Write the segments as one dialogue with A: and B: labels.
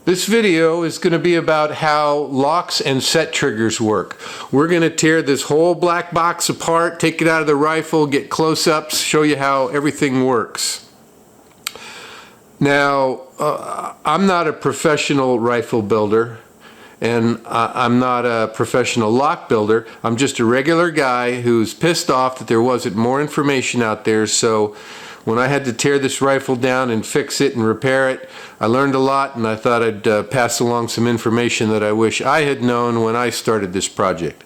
A: This video is going to be about how locks and set triggers work. We're going to tear this whole black box apart, take it out of the rifle, get close-ups, show you how everything works. Now, I'm not a professional rifle builder, and I'm not a professional lock builder. I'm just a regular guy who's pissed off that there wasn't more information out there, so when I had to tear this rifle down and fix it and repair it, I learned a lot, and I thought I'd pass along some information that I wish I had known when I started this project.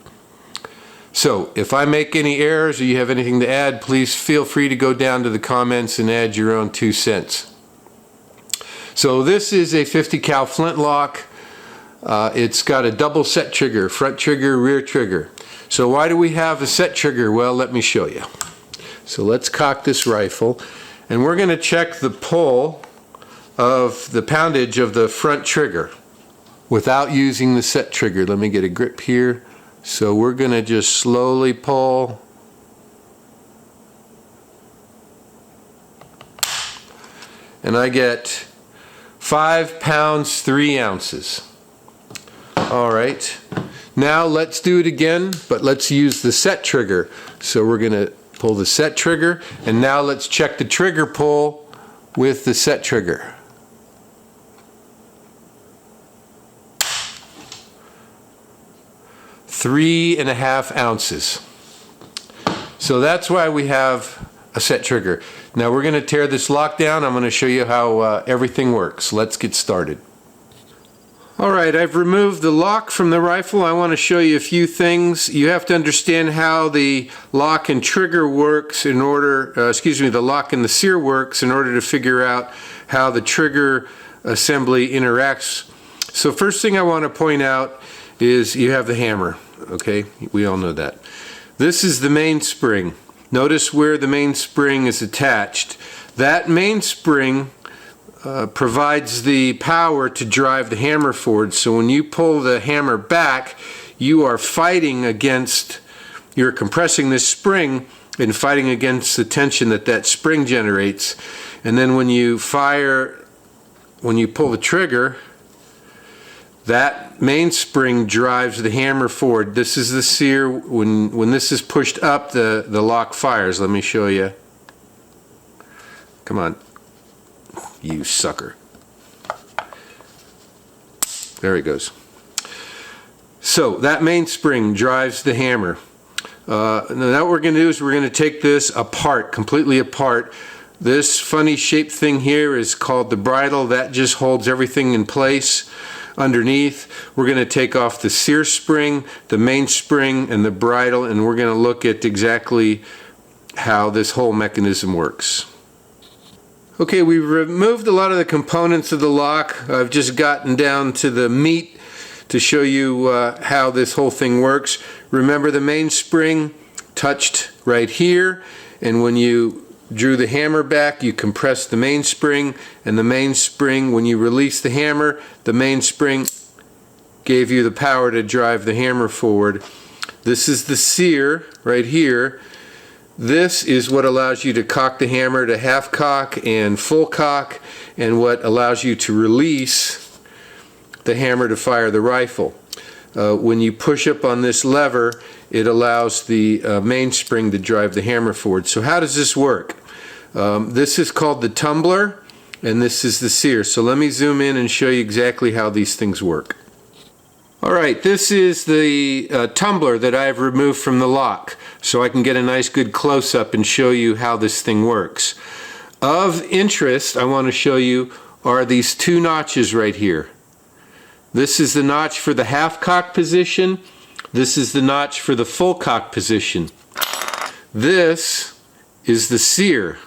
A: So, if I make any errors or you have anything to add, please feel free to go down to the comments and add your own 2 cents. So this is a 50 cal flintlock. It's got a double set trigger, front trigger, rear trigger. So why do we have a set trigger? Well, let me show you. So let's cock this rifle, and we're going to check the pull of the poundage of the front trigger without using the set trigger. Let me get a grip here. So we're going to just slowly pull. And I get 5 pounds 3 ounces. All right. Now let's do it again, but let's use the set trigger. So we're going to pull the set trigger, and now let's check the trigger pull with the set trigger. 3.5 ounces. So that's why we have a set trigger. Now we're going to tear this lock down. I'm going to show you how everything works. Let's get started. Alright, I've removed the lock from the rifle. I want to show you a few things. You have to understand how the lock and trigger works in order, the lock and the sear works in order to figure out how the trigger assembly interacts. So first thing I want to point out is you have the hammer. Okay, we all know that. This is the mainspring. Notice where the mainspring is attached. That mainspring provides the power to drive the hammer forward. So when you pull the hammer back, you are fighting against, you're compressing this spring and fighting against the tension that that spring generates. And then when you fire, when you pull the trigger, that mainspring drives the hammer forward. This is the sear. When this is pushed up, the lock fires. Let me show you. Come on. You sucker. There it goes. So that mainspring drives the hammer. Now what we're going to do is we're going to take this apart, completely apart. This funny shaped thing here is called the bridle. That just holds everything in place underneath. We're going to take off the sear spring, the mainspring, and the bridle, and we're going to look at exactly how this whole mechanism works. Okay, we've removed a lot of the components of the lock. I've just gotten down to the meat to show you how this whole thing works. Remember, the mainspring touched right here, and when you drew the hammer back, you compressed the mainspring, and the mainspring, when you release the hammer, the mainspring gave you the power to drive the hammer forward. This is the sear right here. This is what allows you to cock the hammer to half cock and full cock, and what allows you to release the hammer to fire the rifle. When you push up on this lever, it allows the mainspring to drive the hammer forward. So how does this work? This is called the tumbler, and this is the sear. So let me zoom in and show you exactly how these things work. Alright, this is the tumbler that I've removed from the lock, so I can get a nice good close-up and show you how this thing works. Of interest, I want to show you are these 2 notches right here. This is the notch for the half cock position. This is the notch for the full cock position. This is the sear.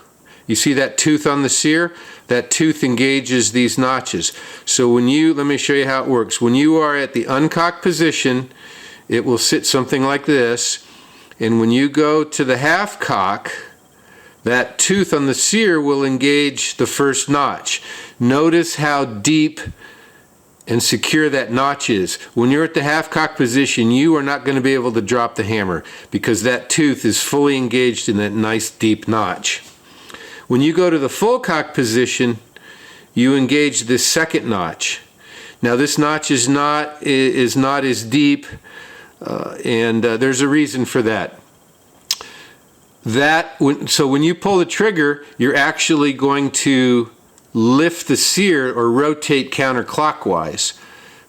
A: You see that tooth on the sear? That tooth engages these notches. So when you, let me show you how it works. When you are at the uncocked position, it will sit something like this. And when you go to the half cock, that tooth on the sear will engage the first notch. Notice how deep and secure that notch is. When you're at the half cock position, you are not going to be able to drop the hammer because that tooth is fully engaged in that nice deep notch. When you go to the full cock position, you engage this second notch. Now this notch is not as deep, and there's a reason for that. So when you pull the trigger, you're actually going to lift the sear or rotate counterclockwise.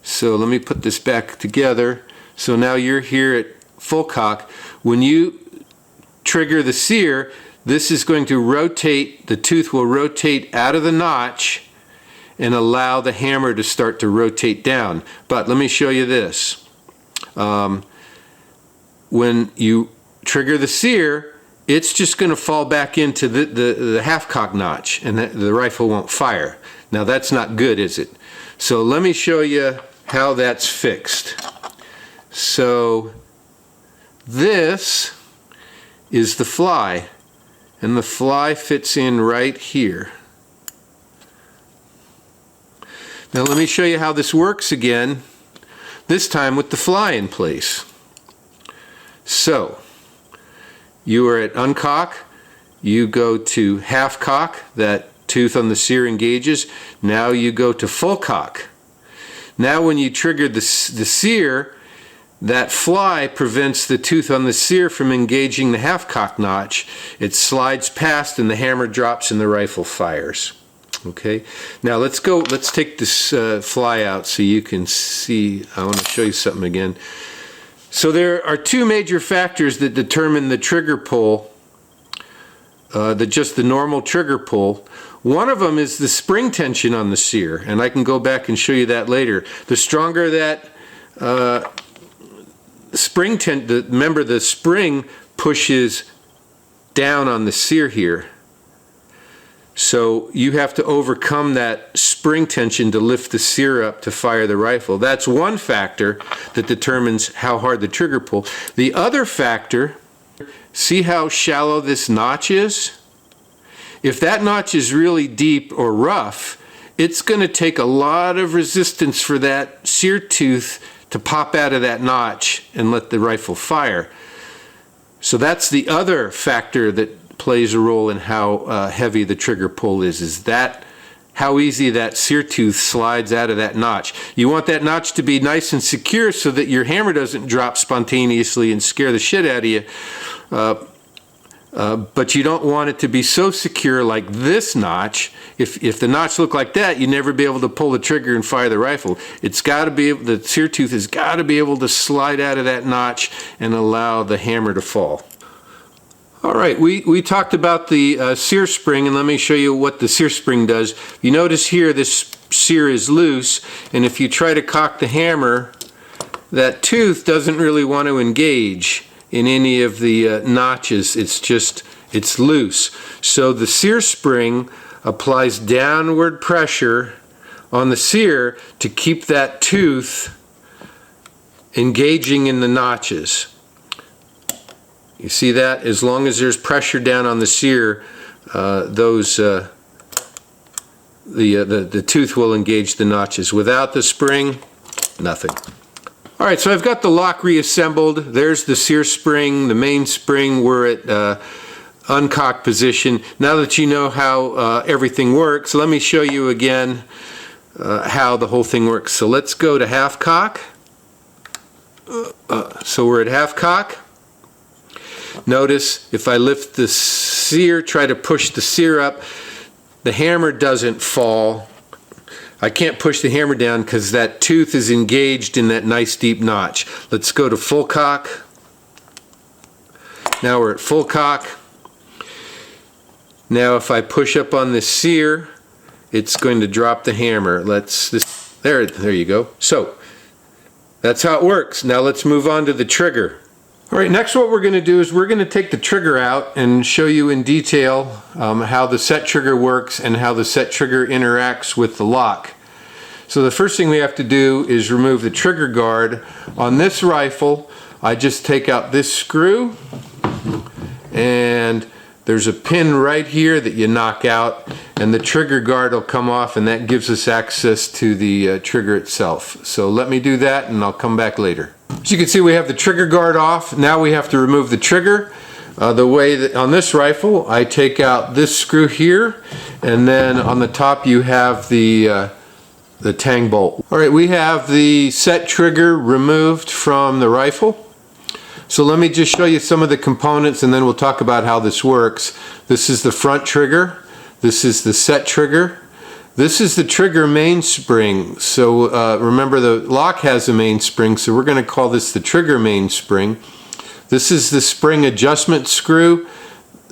A: So let me put this back together. So now you're here at full cock. When you trigger the sear, this is going to rotate, the tooth will rotate out of the notch and allow the hammer to start to rotate down. But let me show you this. When you trigger the sear, it's just going to fall back into the half cock notch, and the rifle won't fire. Now that's not good, is it? So let me show you how that's fixed. So this is the fly, and the fly fits in right here. Now let me show you how this works again, this time with the fly in place. So you are at uncock, you go to half cock, that tooth on the sear engages. Now you go to full cock. Now when you trigger the sear, that fly prevents the tooth on the sear from engaging the half cock notch. It slides past and the hammer drops and the rifle fires. Okay, now let's take this fly out so you can see. I want to show you something again. So there are two major factors that determine the trigger pull, just the normal trigger pull. One of them is the spring tension on the sear, and I can go back and show you that later. The stronger that spring tension, remember the spring pushes down on the sear here. So you have to overcome that spring tension to lift the sear up to fire the rifle. That's one factor that determines how hard the trigger pull. The other factor, see how shallow this notch is? If that notch is really deep or rough, it's going to take a lot of resistance for that sear tooth to pop out of that notch and let the rifle fire. So that's the other factor that plays a role in how heavy the trigger pull is that how easy that sear tooth slides out of that notch. You want that notch to be nice and secure so that your hammer doesn't drop spontaneously and scare the shit out of you. But you don't want it to be so secure like this notch. If the notch looked like that, you'd never be able to pull the trigger and fire the rifle. It's got to be, the sear tooth has got to be able to slide out of that notch and allow the hammer to fall. All right, we talked about the sear spring, and let me show you what the sear spring does. You notice here this sear is loose, and if you try to cock the hammer, that tooth doesn't really want to engage in any of the notches. It's loose. So the sear spring applies downward pressure on the sear to keep that tooth engaging in the notches. You see that? As long as there's pressure down on the sear, the tooth will engage the notches. Without the spring, nothing. All right, so I've got the lock reassembled. There's the sear spring, the main spring. We're at uncocked position. Now that you know how everything works, let me show you again how the whole thing works. So let's go to half cock. So we're at half cock. Notice if I lift the sear, try to push the sear up, the hammer doesn't fall. I can't push the hammer down because that tooth is engaged in that nice deep notch. Let's go to full cock. Now we're at full cock. Now if I push up on the sear, it's going to drop the hammer. There you go. So that's how it works. Now let's move on to the trigger. All right, next what we're going to do is we're going to take the trigger out and show you in detail how the set trigger works and how the set trigger interacts with the lock. So the first thing we have to do is remove the trigger guard. On this rifle, I just take out this screw, and there's a pin right here that you knock out, and the trigger guard will come off, and that gives us access to the trigger itself. So let me do that and I'll come back later. As you can see, we have the trigger guard off. Now we have to remove the trigger. The way that on this rifle, I take out this screw here, and then on the top you have the the tang bolt. All right, we have the set trigger removed from the rifle. So let me just show you some of the components and then we'll talk about how this works. This is the front trigger. This is the set trigger. This is the trigger mainspring. So remember the lock has a mainspring, so we're going to call this the trigger mainspring. This is the spring adjustment screw.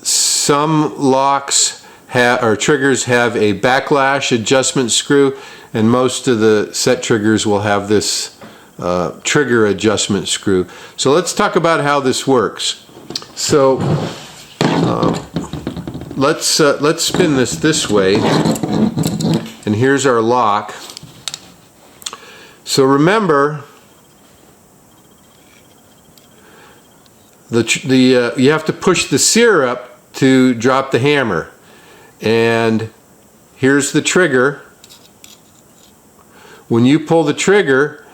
A: Some locks or triggers have a backlash adjustment screw, and most of the set triggers will have this trigger adjustment screw. So let's talk about how this works. So let's spin this way, and here's our lock. So remember, you have to push the sear up to drop the hammer, and here's the trigger. When you pull the trigger,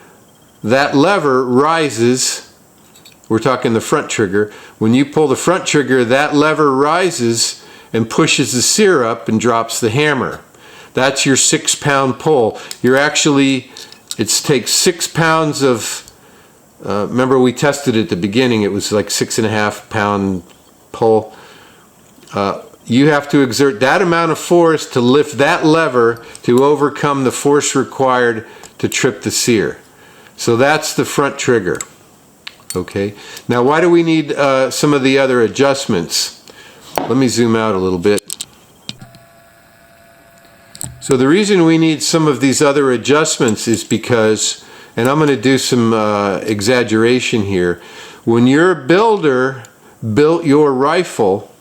A: that lever rises. We're talking the front trigger. When you pull the front trigger, that lever rises and pushes the sear up and drops the hammer. That's your 6-pound pull. You're actually, it takes 6 pounds of, remember we tested at the beginning, it was like 6.5 pound pull. You have to exert that amount of force to lift that lever to overcome the force required to trip the sear. So that's the front trigger. Okay. Now why do we need some of the other adjustments? Let me zoom out a little bit. So the reason we need some of these other adjustments is because, and I'm going to do some exaggeration here, when your builder built your rifle,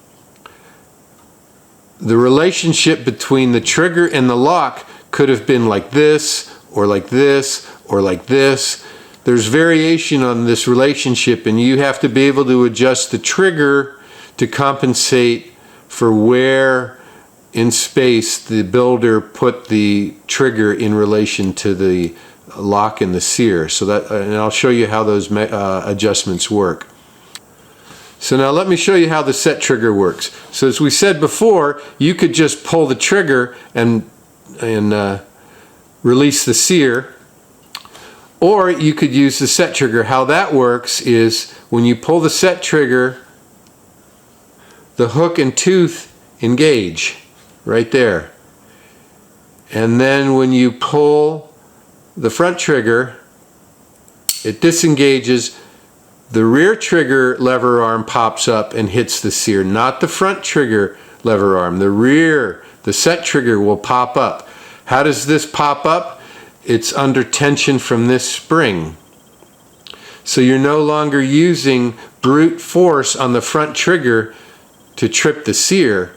A: the relationship between the trigger and the lock could have been like this, or like this, or like this. There's variation on this relationship, and you have to be able to adjust the trigger to compensate for where in space the builder put the trigger in relation to the lock and the sear. So that, and I'll show you how those adjustments work. So now let me show you how the set trigger works. So as we said before, you could just pull the trigger and release the sear, or you could use the set trigger. How that works is when you pull the set trigger, the hook and tooth engage right there. And then when you pull the front trigger, it disengages. The rear trigger lever arm pops up and hits the sear, not the front trigger lever arm. The rear, the set trigger will pop up. How does this pop up? It's under tension from this spring. So you're no longer using brute force on the front trigger to trip the sear.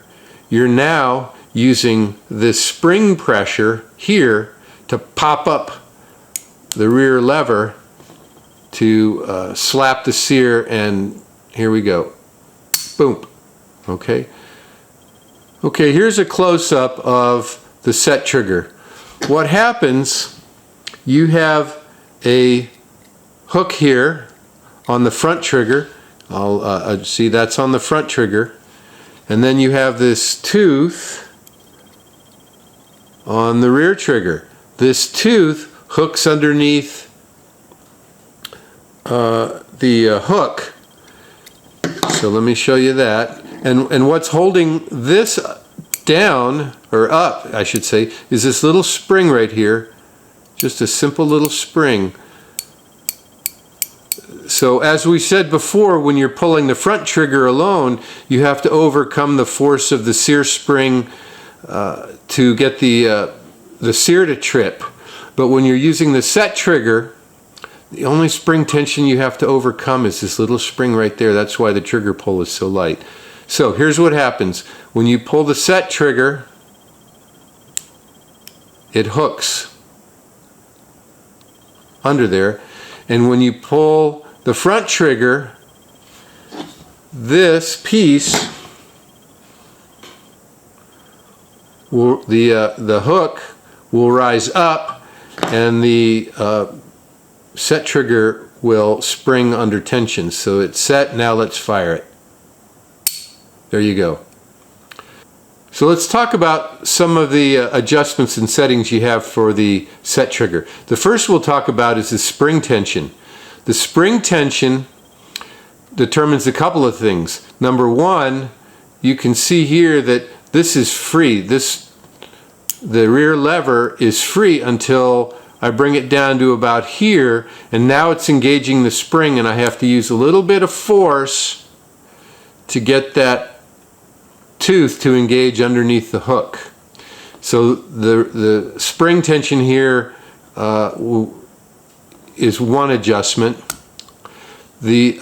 A: You're now using this spring pressure here to pop up the rear lever to slap the sear, and here we go. Boom. Okay. Okay, here's a close-up of the set trigger. What happens, you have a hook here on the front trigger. I'll see that's on the front trigger. And then you have this tooth on the rear trigger. This tooth hooks underneath the hook. So let me show you that. And what's holding this down, or up I should say, is this little spring right here. Just a simple little spring. So as we said before, when you're pulling the front trigger alone, you have to overcome the force of the sear spring to get the sear to trip. But when you're using the set trigger, the only spring tension you have to overcome is this little spring right there. That's why the trigger pull is so light. So here's what happens. When you pull the set trigger, it hooks under there. And when you pull the front trigger, this piece, the hook will rise up, and the set trigger will spring under tension. So it's set, now let's fire it. There you go. So let's talk about some of the adjustments and settings you have for the set trigger. The first we'll talk about is the spring tension. The spring tension determines a couple of things. Number one, you can see here that this is free. The rear lever is free until I bring it down to about here, and now it's engaging the spring, and I have to use a little bit of force to get that tooth to engage underneath the hook. So the spring tension here is one adjustment. The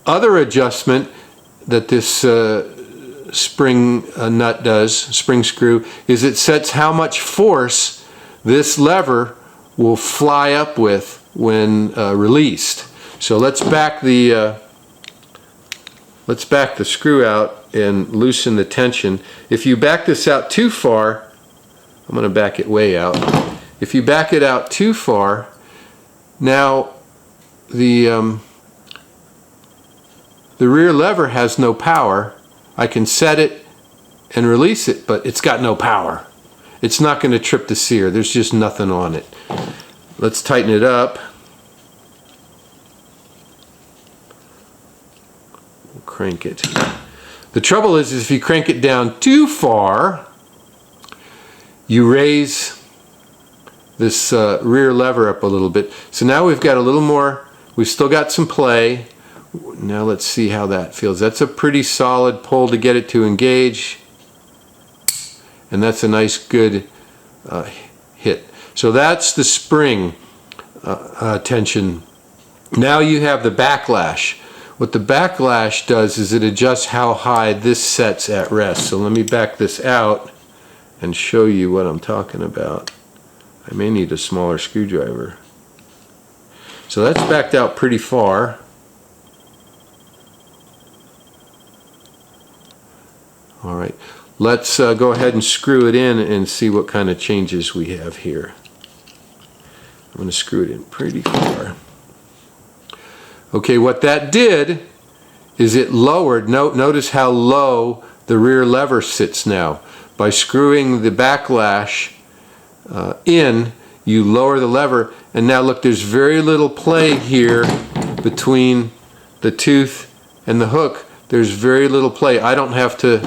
A: other adjustment that this spring nut does, spring screw, is it sets how much force this lever will fly up with when released. So let's back the screw out and loosen the tension. If you back this out too far, I'm going to back it way out. If you back it out too far, now the rear lever has no power. I can set it and release it, but it's got no power. It's not going to trip the sear. There's just nothing on it. Let's tighten it up. We'll crank it. The trouble is if you crank it down too far, you raise this rear lever up a little bit. So now we've got a little more, we've still got some play. Now let's see how that feels. That's a pretty solid pull to get it to engage. And that's a nice good hit. So that's the spring tension. Now you have the backlash. What the backlash does is it adjusts how high this sets at rest. So let me back this out and show you what I'm talking about. I may need a smaller screwdriver. So that's backed out pretty far. All right, let's go ahead and screw it in and see what kind of changes we have here. I'm going to screw it in pretty far. Okay, what that did is it lowered, notice how low the rear lever sits now. By screwing the backlash in, you lower the lever, and now look, there's very little play here between the tooth and the hook. There's very little play. I don't have to,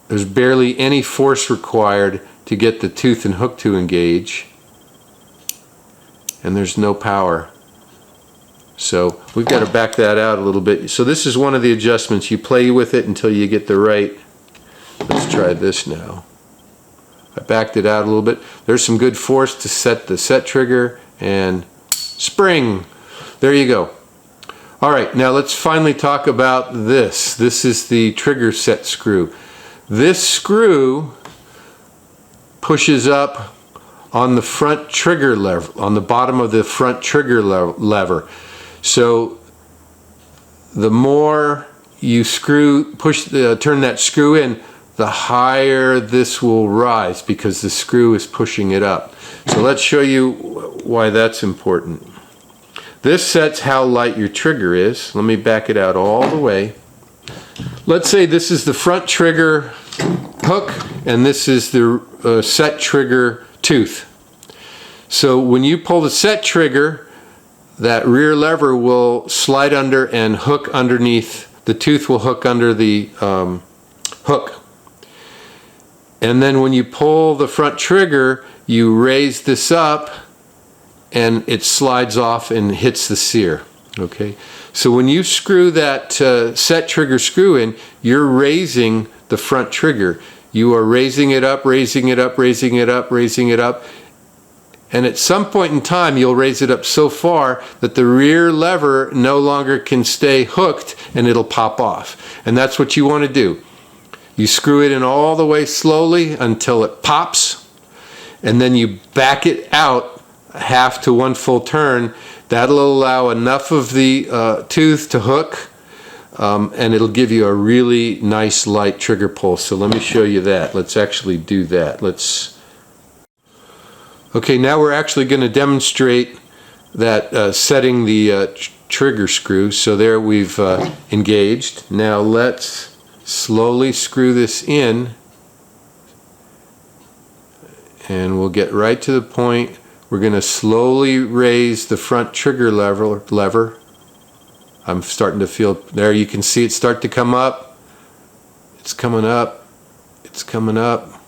A: there's barely any force required to get the tooth and hook to engage. And there's no power. So we've got to back that out a little bit. So this is one of the adjustments. You play with it until you get the right. Let's try this now. I backed it out a little bit. There's some good force to set the set trigger and spring. There you go. All right, now let's finally talk about this. This is the trigger set screw. This screw pushes up on the front trigger lever, on the bottom of the front trigger lever. So the more you turn that screw in, the higher this will rise because the screw is pushing it up. So let's show you why that's important. This sets how light your trigger is. Let me back it out all the way. Let's say this is the front trigger hook and this is the set trigger tooth. So when you pull the set trigger, that rear lever will slide under and hook underneath. The tooth will hook under the hook. And then when you pull the front trigger, you raise this up and it slides off and hits the sear. Okay? So when you screw that set trigger screw in, you're raising the front trigger. You are raising it up, raising it up, raising it up, raising it up. And at some point in time, you'll raise it up so far that the rear lever no longer can stay hooked and it'll pop off. And that's what you want to do. You screw it in all the way slowly until it pops, and then you back it out half to one full turn. That'll allow enough of the tooth to hook, and it'll give you a really nice light trigger pull. So let me show you that. Let's actually do that. Okay, now we're actually going to demonstrate that setting the trigger screw. So there we've engaged. Now let's slowly screw this in, and we'll get right to the point. We're going to slowly raise the front trigger lever. I'm starting to feel, there you can see it start to come up. It's coming up. It's coming up.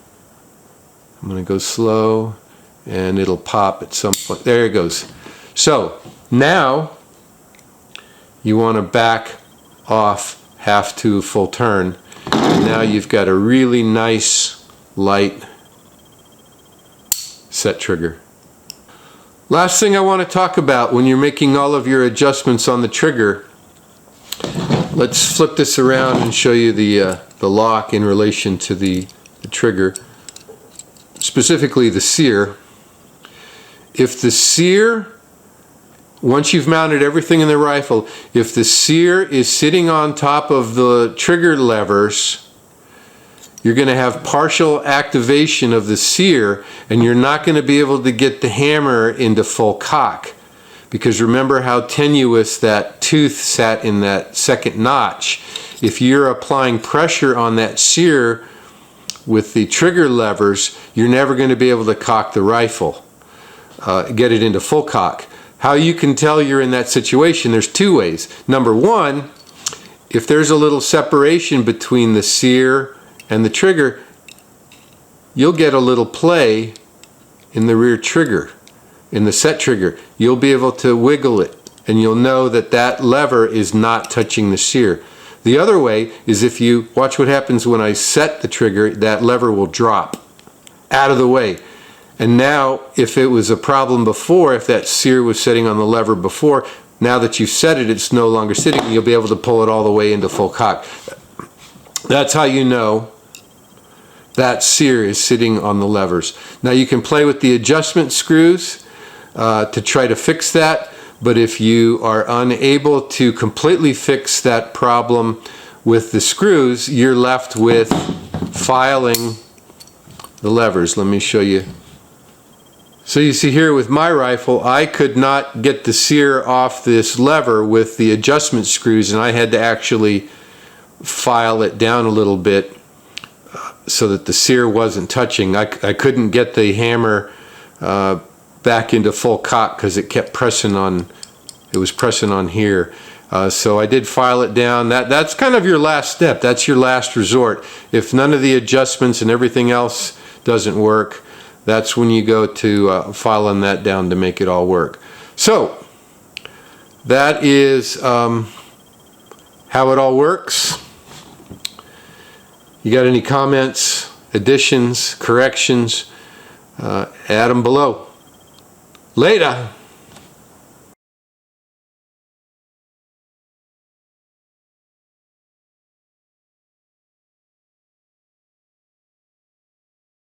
A: I'm going to go slow, and it'll pop at some point. There it goes. So now you want to back off half to full turn. And now you've got a really nice light set trigger. Last thing I want to talk about when you're making all of your adjustments on the trigger, let's flip this around and show you the lock in relation to the trigger, specifically the sear. If the sear, once you've mounted everything in the rifle, if the sear is sitting on top of the trigger levers, you're going to have partial activation of the sear, and you're not going to be able to get the hammer into full cock. Because remember how tenuous that tooth sat in that second notch. If you're applying pressure on that sear with the trigger levers, you're never going to be able to cock the rifle, get it into full cock. How you can tell you're in that situation, there's two ways. Number one, if there's a little separation between the sear and the trigger, you'll get a little play in the rear trigger, in the set trigger. You'll be able to wiggle it, and you'll know that that lever is not touching the sear. The other way is if you watch what happens when I set the trigger, that lever will drop out of the way. And now, if it was a problem before, if that sear was sitting on the lever before, now that you've set it, it's no longer sitting. You'll be able to pull it all the way into full cock. That's how you know that sear is sitting on the levers. Now you can play with the adjustment screws to try to fix that, but if you are unable to completely fix that problem with the screws, you're left with filing the levers. Let me show you. So you see here with my rifle, I could not get the sear off this lever with the adjustment screws, and I had to actually file it down a little bit so that the sear wasn't touching. I couldn't get the hammer back into full cock because it kept pressing on, it was pressing on here. So I did file it down. That's kind of your last step. That's your last resort. If none of the adjustments and everything else doesn't work, that's when you go to filing that down to make it all work. So that is how it all works. You got any comments, additions, corrections? Add them below. Later.